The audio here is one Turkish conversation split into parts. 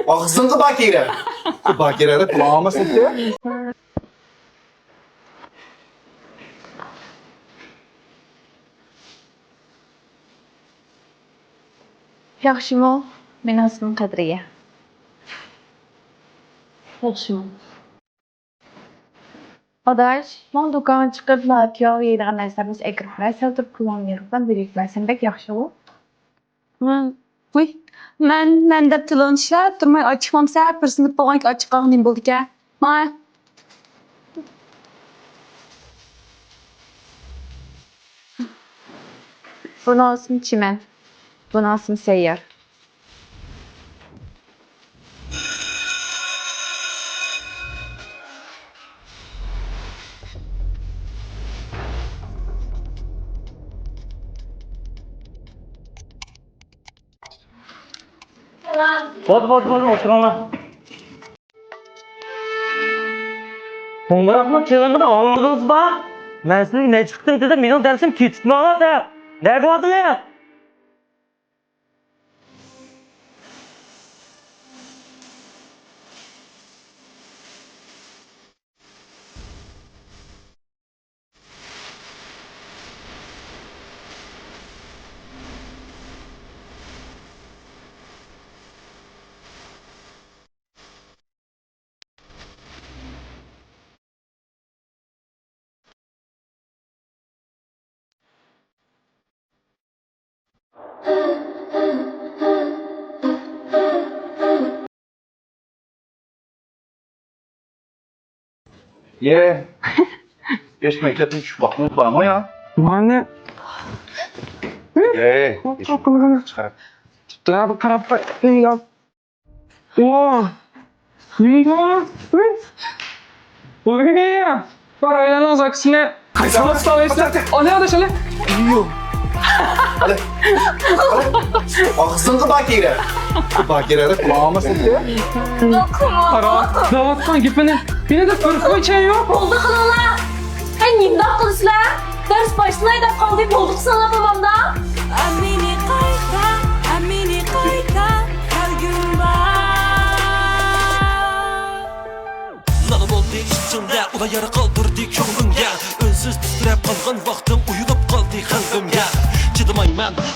Ağzını Bakire. Bakire'de kulağıma sıktı. Yaxshimi? Men ismim Qadriya. Yaxshimi? Adash, men do'kon chiqib, kuyov yeydigan narsalarimiz ekranlar saltib kullanmayapman, birikmasam bek yaxshimi? Voy, men deb telefon ishlab turmay ochiqmamsa, bir sinib bo'lganki ochiq qolganim bo'ldi ekan. Mana Buni ismi Chiman. Buni ismi Sayyor. Bod, oturun lan. Bunlar telefonda anladınız bak. Ben size ne çıktı dedim, benim dersim kitme aladı. Ne bu adı ne? Ye. Geç mektetin şu bakmak var mı ya? Anne. Ye. Çıkar. Tuttular bu tarafa. Ya. Oo. Ya. Buraya. Parayla aksine. Kaçama sağlayasın. O ne adı şöyle? Yiyor. Hadi. Ağzını Bakire. Bakire'de kulağıma sıktı. Para. Davatkan gitmeni. Beni de fırka içen yok. Oldu halalar. Hey nimdaq qilsizlar? Dars başına edip kaldık olduk sana babamda. Amini qayta her gün var. Lanım oldu içinde ula yarı kaldırdı köngünge. Önsüz titrep kalgan vaktim uyunup kaldı kalbimge.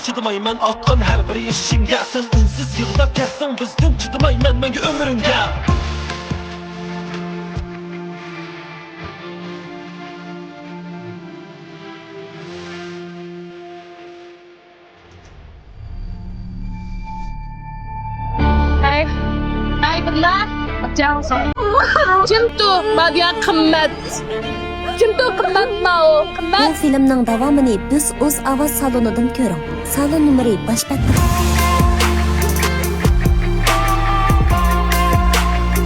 Çıdımayman akkan her bir işimge. Sen ünsüz yıldap kestin bizden çıdımayman menge ömrünge. ay billah. Jangan. Cintu bagian qimmat. Cintu qimmat mau. Qimmat. Bu filmning davomini biz o'z ovoz salonidan ko'ring. Salon nomeri bosh patda.